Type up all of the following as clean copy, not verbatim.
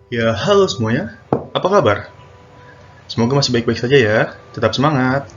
Ya, halo semuanya. Apa kabar? Semoga masih baik-baik saja ya. Tetap semangat.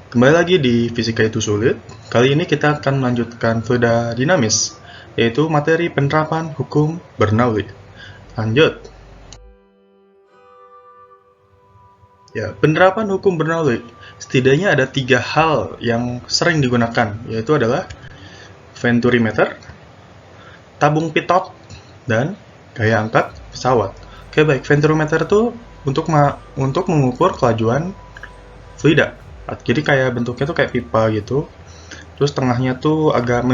Kembali lagi di Fisika itu Sulit. Kali ini kita akan melanjutkan fluida dinamis, yaitu materi penerapan hukum Bernoulli. Lanjut. Ya, penerapan hukum Bernoulli. Setidaknya ada 3 hal yang sering digunakan, yaitu adalah Venturi meter, tabung pitot, dan gaya angkat pesawat. Oke, baik. Venturi meter itu untuk mengukur kelajuan fluida. Jadi kayak bentuknya tuh kayak pipa gitu. Terus tengahnya tuh agak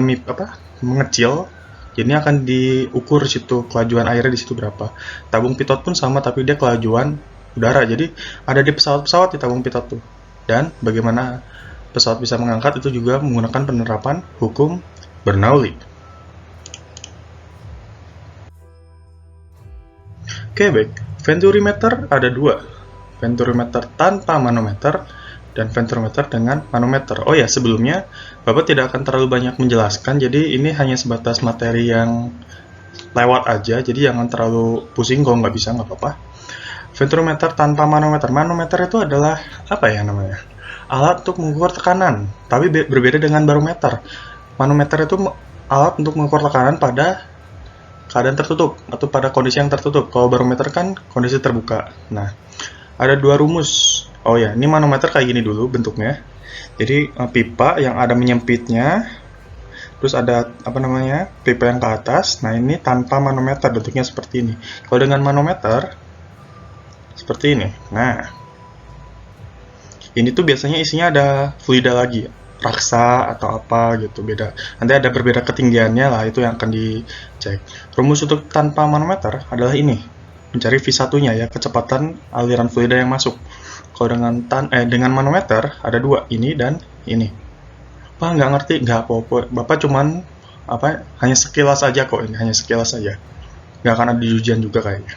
mengecil. Jadi akan diukur situ kelajuan airnya di situ berapa. Tabung pitot pun sama tapi dia kelajuan udara. Jadi ada di pesawat-pesawat di tabung pitot tuh. Dan bagaimana pesawat bisa mengangkat itu juga menggunakan penerapan hukum Bernoulli. Oke, baik. Venturimeter ada dua. Venturimeter tanpa manometer dan venturimeter dengan manometer. Oh ya, sebelumnya Bapak tidak akan terlalu banyak menjelaskan, jadi ini hanya sebatas materi yang lewat aja, jadi jangan terlalu pusing kalau nggak bisa, nggak apa-apa. Venturimeter tanpa manometer. Manometer itu adalah, apa ya namanya? Alat untuk mengukur tekanan, tapi berbeda dengan barometer. Manometer itu alat untuk mengukur tekanan pada keadaan tertutup atau pada kondisi yang tertutup. Kalau barometer kan kondisi terbuka. Nah, ada dua rumus. Oh ya, ini manometer kayak gini dulu bentuknya. Jadi pipa yang ada menyempitnya, terus ada pipa yang ke atas. Nah, ini tanpa manometer bentuknya seperti ini. Kalau dengan manometer seperti ini. Nah, ini tuh biasanya isinya ada fluida lagi, raksa atau apa gitu, beda. Nanti ada berbeda ketinggiannya lah, itu yang akan dicek. Rumus untuk tanpa manometer adalah ini, mencari V1-nya ya, kecepatan aliran fluida yang masuk. Kalau dengan manometer ada dua, ini dan ini. Pak nggak ngerti, nggak apa-apa. Bapak cuman hanya sekilas aja kok, ini hanya sekilas aja. Nggak akan ada di ujian juga kayaknya.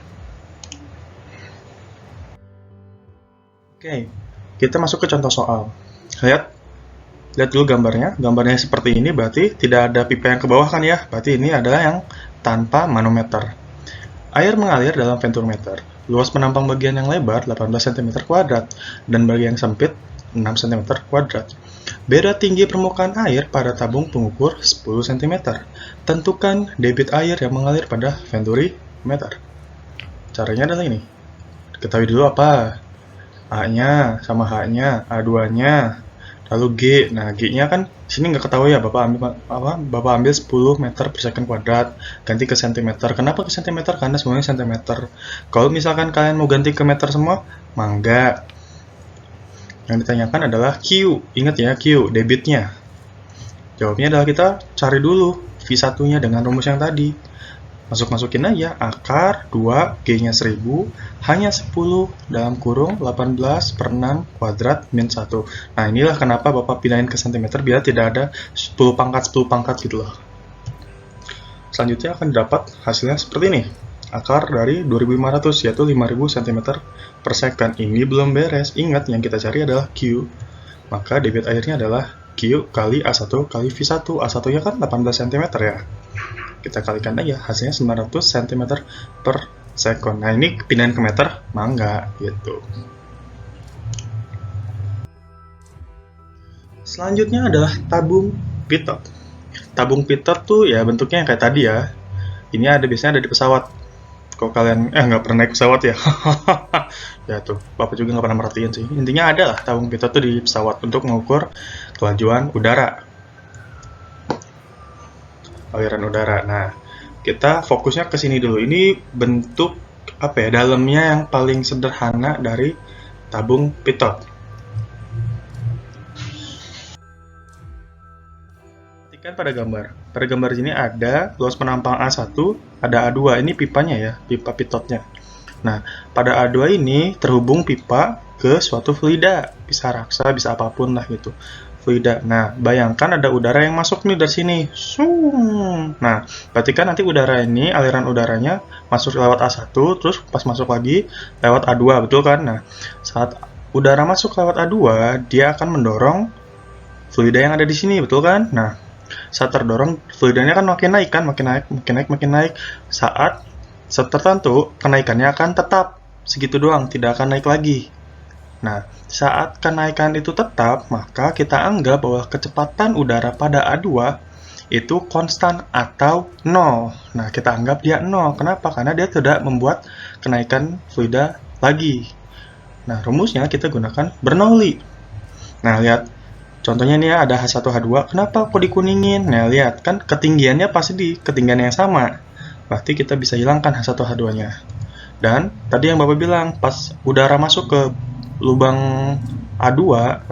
Oke, kita masuk ke contoh soal. Lihat, lihat dulu gambarnya. Gambarnya seperti ini berarti tidak ada pipa yang ke bawah kan ya? Berarti ini adalah yang tanpa manometer. Air mengalir dalam venturimeter. Luas penampang bagian yang lebar 18 cm kuadrat dan bagian yang sempit 6 cm kuadrat. Beda tinggi permukaan air pada tabung pengukur 10 cm. Tentukan debit air yang mengalir pada venturimeter. Caranya adalah ini. Ketahui dulu apa A-nya sama H-nya, A2-nya, lalu G. Nah, G-nya kan sini nggak ketahui ya, Bapak ambil 10 meter per second kuadrat, ganti ke centimeter. Kenapa ke centimeter? Karena semuanya centimeter. Kalau misalkan kalian mau ganti ke meter semua, mangga. Yang ditanyakan adalah Q. Ingat ya, Q, debitnya. Jawabnya adalah kita cari dulu V1-nya dengan rumus yang tadi. Masukin aja akar 2 G-nya 1000 hanya 10 dalam kurung 18 per 6 kuadrat min 1. Nah, inilah kenapa Bapak pindahin ke cm biar tidak ada 10 pangkat gitu loh. Selanjutnya akan dapat hasilnya seperti ini. Akar dari 2500 yaitu 5000 cm per second. Ini belum beres. Ingat yang kita cari adalah Q. Maka debit airnya adalah Q kali A1 kali V1. A1-nya kan 18 cm ya. Kita kalikan aja, hasilnya 900 cm per second. Nah, ini pindahin ke meter, mangga, gitu. Selanjutnya adalah tabung pitot. Tabung pitot tuh ya bentuknya yang kayak tadi ya. Ini biasanya ada di pesawat. Kalau kalian nggak pernah naik pesawat ya, ya tuh, Bapak juga nggak pernah merhatiin sih. Intinya ada lah tabung pitot tuh di pesawat untuk mengukur kelajuan udara. Aliran udara. Nah, kita fokusnya ke sini dulu. Ini bentuk dalamnya yang paling sederhana dari tabung pitot. Perhatikan pada gambar. Pada gambar sini ada luas penampang A1, ada A2. Ini pipanya ya, pipa pitotnya. Nah, pada A2 ini terhubung pipa ke suatu fluida. Bisa raksa, bisa apapun lah gitu. Fluida. Nah, bayangkan ada udara yang masuk nih dari sini. Nah, berarti kan nanti udara ini, aliran udaranya masuk lewat A1, terus pas masuk lagi lewat A2, betul kan? Nah, saat udara masuk lewat A2, dia akan mendorong fluida yang ada di sini, betul kan? Nah, saat terdorong, fluidanya kan makin naik kan, makin naik. Saat set tertentu, kenaikannya akan tetap segitu doang, tidak akan naik lagi. Nah, saat kenaikan itu tetap, maka kita anggap bahwa kecepatan udara pada A2 itu konstan atau 0. Nah, kita anggap dia 0. Kenapa? Karena dia tidak membuat kenaikan fluida lagi. Nah, rumusnya kita gunakan Bernoulli. Nah, lihat. Contohnya ini ada H1, H2. Kenapa kok dikuningin? Nah, lihat. Kan ketinggiannya pasti di ketinggian yang sama. Berarti kita bisa hilangkan H1, H2-nya. Dan tadi yang Bapak bilang, pas udara masuk ke lubang A2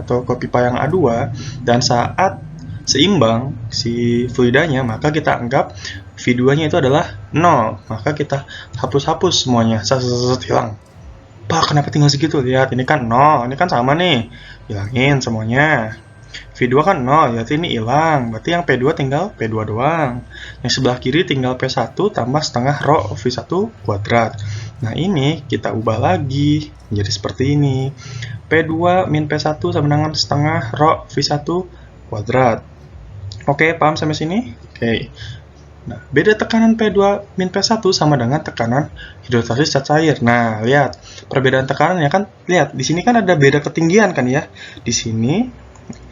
atau ke pipa yang A2, dan saat seimbang si fluidanya, maka kita anggap V2-nya itu adalah 0. Maka kita hapus-hapus semuanya, hilang. Pak, kenapa tinggal segitu? Lihat, ini kan 0, ini kan sama nih. Hilangin semuanya. V2 kan 0, berarti ini hilang. Berarti yang P2 tinggal P2 doang. Yang sebelah kiri tinggal P1 tambah setengah rho V1 kuadrat. Nah, ini kita ubah lagi menjadi seperti ini. P2 min P1 sama dengan setengah rho V1 kuadrat. Oke, paham sampai sini? Oke. Nah, beda tekanan P2 min P1 sama dengan tekanan hidrostasis cat cair. Nah, lihat. Perbedaan tekanannya kan, lihat. Di sini kan ada beda ketinggian kan ya. Di sini,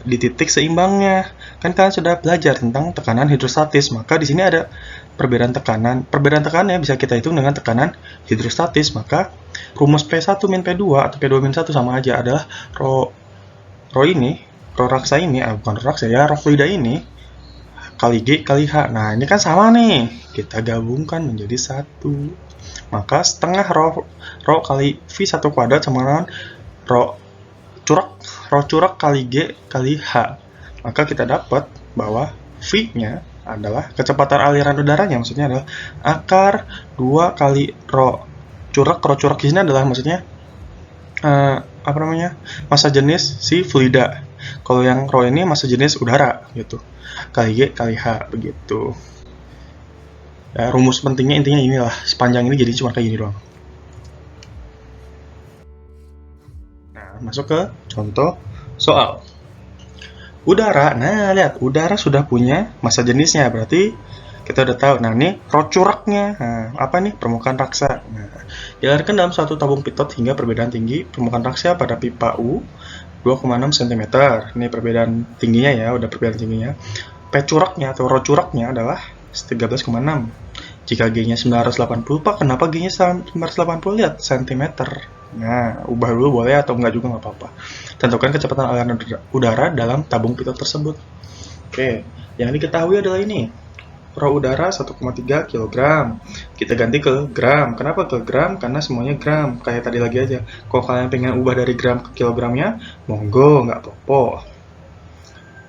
di titik seimbangnya. Kan kalian sudah belajar tentang tekanan hidrostatis. Maka di sini ada perbedaan tekanan. Perbedaan tekanannya bisa kita hitung dengan tekanan hidrostatis. Maka rumus P1 min P2 atau P2 min 1 sama aja adalah rho ini, rho raksa ini, bukan rho raksa ya, rho fluida ini kali G kali H. Nah, ini kan sama nih. Kita gabungkan menjadi 1. Maka setengah rho kali V1 kuadrat sama dengan rho curak kali G kali H. Maka kita dapat bahwa V-nya adalah kecepatan aliran udaranya, maksudnya adalah akar 2 kali rho curak. Rho curak di sini adalah maksudnya massa jenis si fluida. Kalau yang rho ini massa jenis udara gitu. Kali G kali H begitu. Ya, rumus pentingnya intinya inilah, sepanjang ini jadi cuma kayak gini doang. Nah, masuk ke contoh soal. Udara, nah lihat, udara sudah punya massa jenisnya, berarti kita udah tahu. Nah, ini rho curaknya. Nah, apa nih? Permukaan raksa. Nah, dialirkan dalam suatu tabung pitot hingga perbedaan tinggi permukaan raksa pada pipa U 2,6 cm. Ini perbedaan tingginya ya, udah perbedaan tingginya. P curaknya atau rho curaknya adalah 13,6. Jika G-nya 980, Pak, kenapa G-nya 980? Lihat, cm. Nah, ubah dulu boleh atau enggak juga nggak apa-apa. Tentukan kecepatan aliran udara dalam tabung pitot tersebut. Oke, yang diketahui adalah ini. Rho udara 1,3 kg. Kita ganti ke gram. Kenapa ke gram? Karena semuanya gram. Kayak tadi lagi aja. Kalau kalian pengen ubah dari gram ke kilogramnya, monggo, nggak apa-apa.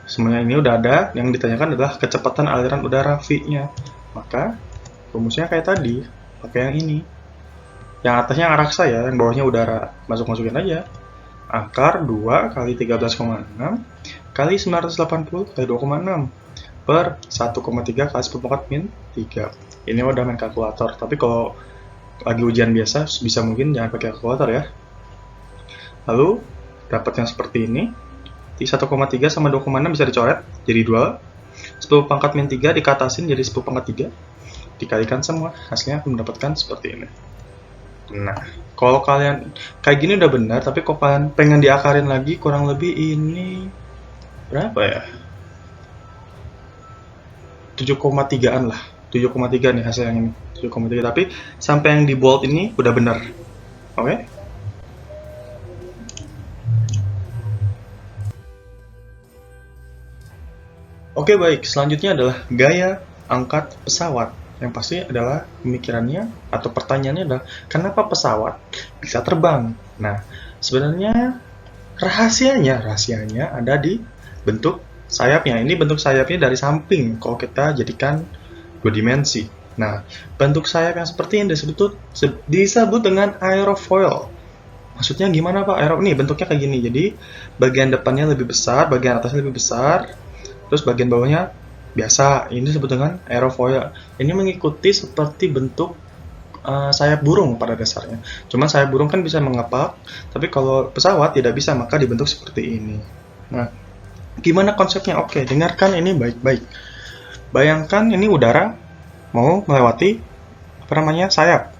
Semuanya ini udah ada. Yang ditanyakan adalah kecepatan aliran udara V-nya. Maka, rumusnya kayak tadi. Pakai yang ini. Yang atasnya raksa ya, yang bawahnya udara. Masukin aja. Akar 2 kali 13,6 kali 980 kali 2,6 per 1,3 kali 10 pangkat min 3. Ini udah main kalkulator, tapi kalau lagi ujian biasa bisa mungkin jangan pakai kalkulator ya. Lalu dapat yang seperti ini. 1,3 sama 2,6 bisa dicoret jadi 2. 10 pangkat min 3 dikatasin jadi 10 pangkat 3. Dikalikan semua, hasilnya akan mendapatkan seperti ini. Nah, kalau kalian kayak gini udah benar, tapi kalau kalian pengen diakarin lagi, kurang lebih ini berapa ya? 7,3an lah. 7,3 nih hasil yang ini. 7,3, tapi sampai yang di bold ini udah benar. Oke? Oke, baik. Selanjutnya adalah gaya angkat pesawat. Yang pasti adalah pemikirannya atau pertanyaannya adalah kenapa pesawat bisa terbang? Nah, sebenarnya rahasianya ada di bentuk sayapnya. Ini bentuk sayapnya dari samping kalau kita jadikan 2 dimensi. Nah, bentuk sayap yang seperti ini disebut dengan aerofoil. Maksudnya gimana, Pak? Ini bentuknya kayak gini. Jadi, bagian depannya lebih besar, bagian atasnya lebih besar, terus bagian bawahnya biasa. Ini disebut dengan aerofoil. Ini mengikuti seperti bentuk sayap burung pada dasarnya. Cuman sayap burung kan bisa mengepak, tapi kalau pesawat tidak bisa, maka dibentuk seperti ini. Nah, gimana konsepnya? Oke, dengarkan ini baik-baik. Bayangkan ini udara mau melewati sayap.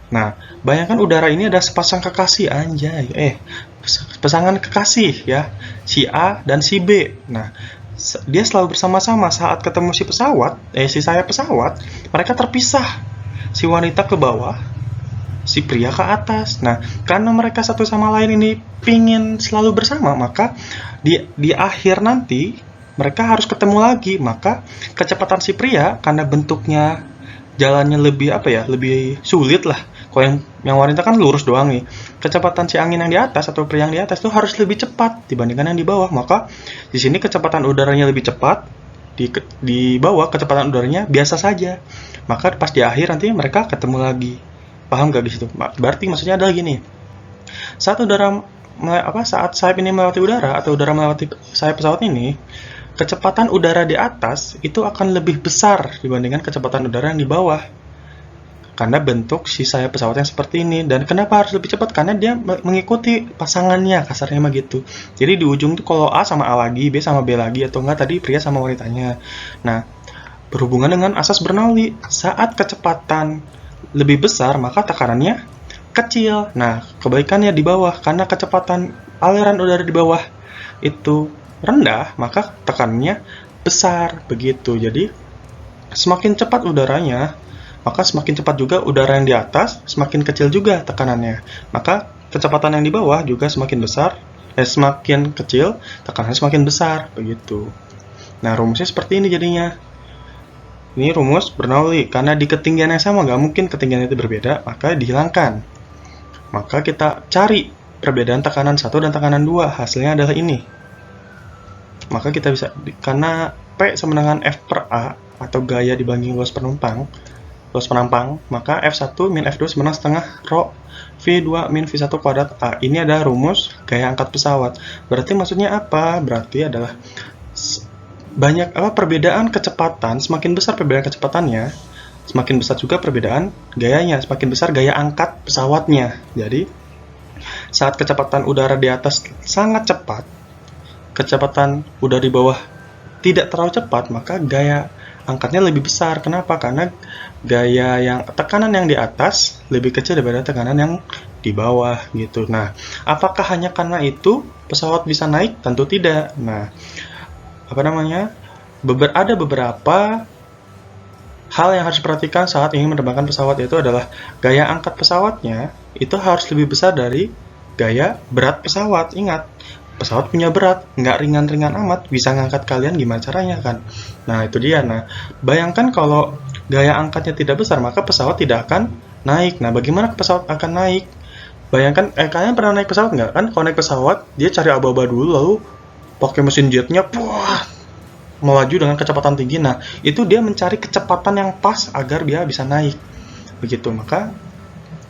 Nah, bayangkan udara ini ada sepasang kekasih, anjay. Pasangan kekasih ya, si A dan si B. Nah, dia selalu bersama-sama. Saat ketemu si sayap pesawat, mereka terpisah. Si wanita ke bawah, si pria ke atas. Nah, karena mereka satu sama lain ini pingin selalu bersama, maka di akhir nanti mereka harus ketemu lagi. Maka kecepatan si pria karena bentuknya jalannya lebih sulit lah. Kalau yang wanita kan lurus doang nih. Kecepatan si angin yang di atas atau pria yang di atas itu harus lebih cepat dibandingkan yang di bawah. Maka di sini kecepatan udaranya lebih cepat, di bawah kecepatan udaranya biasa saja. Maka pas di akhir nanti mereka ketemu lagi. Paham gak di situ? Berarti maksudnya adalah gini. Saat sayap ini melewati udara atau udara melewati sayap pesawat ini, kecepatan udara di atas itu akan lebih besar dibandingkan kecepatan udara yang di bawah. Karena bentuk si sayap pesawat yang seperti ini. Dan kenapa harus lebih cepat? Karena dia mengikuti pasangannya, kasarnya mah gitu. Jadi di ujung tuh kalau A sama A lagi, B sama B lagi, atau enggak tadi pria sama wanitanya. Nah, berhubungan dengan asas Bernoulli, saat kecepatan lebih besar, maka tekanannya kecil. Nah, kebalikannya di bawah, karena kecepatan aliran udara di bawah itu rendah, maka tekanannya besar, begitu. Jadi, semakin cepat udaranya, maka semakin cepat juga udara yang di atas, semakin kecil juga tekanannya. Maka kecepatan yang di bawah juga semakin kecil, tekanannya semakin besar, begitu. Nah, rumusnya seperti ini jadinya. Ini rumus Bernoulli, karena di ketinggian yang sama, nggak mungkin ketinggian itu berbeda, maka dihilangkan. Maka kita cari perbedaan tekanan 1 dan tekanan 2, hasilnya adalah ini. Maka kita bisa, karena P sama dengan F per A, atau gaya dibanding luas penampang, maka F1 min F2 sama dengan setengah rho V2 min V1 kuadrat A. Ini adalah rumus gaya angkat pesawat. Berarti maksudnya apa? Berarti adalah perbedaan kecepatan, semakin besar perbedaan kecepatannya, semakin besar juga perbedaan gayanya, semakin besar gaya angkat pesawatnya. Jadi, saat kecepatan udara di atas sangat cepat, kecepatan udara di bawah tidak terlalu cepat, maka gaya angkatnya lebih besar. Kenapa? Karena tekanan yang di atas lebih kecil daripada tekanan yang di bawah gitu. Nah, apakah hanya karena itu pesawat bisa naik? Tentu tidak. Nah, ada beberapa hal yang harus diperhatikan saat ingin menerbangkan pesawat, yaitu adalah gaya angkat pesawatnya itu harus lebih besar dari gaya berat pesawat. Ingat, pesawat punya berat, nggak ringan-ringan amat, bisa ngangkat kalian gimana caranya kan. Nah, itu dia. Nah, bayangkan kalau gaya angkatnya tidak besar, maka pesawat tidak akan naik. Nah, bagaimana pesawat akan naik? Bayangkan, kalian pernah naik pesawat nggak? Kan kalau naik pesawat, dia cari aba-aba dulu, lalu pakai mesin jetnya, melaju dengan kecepatan tinggi. Nah, itu dia mencari kecepatan yang pas agar dia bisa naik. Begitu, maka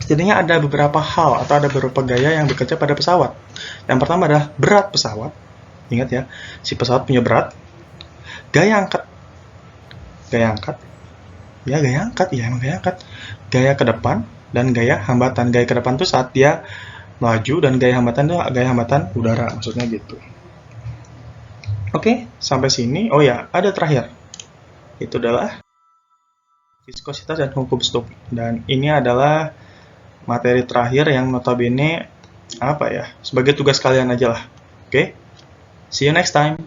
jadinya ada beberapa hal atau ada beberapa gaya yang bekerja pada pesawat. Yang pertama adalah berat pesawat. Ingat ya, si pesawat punya berat. Gaya angkat. Gaya ke depan dan gaya hambatan. Gaya ke depan itu saat dia melaju, dan gaya hambatan itu gaya hambatan udara, maksudnya gitu. Oke, sampai sini. Oh ya, ada terakhir. Itu adalah viskositas dan hukum Stokes. Dan ini adalah materi terakhir yang notabene sebagai tugas kalian aja lah. Oke? See you next time.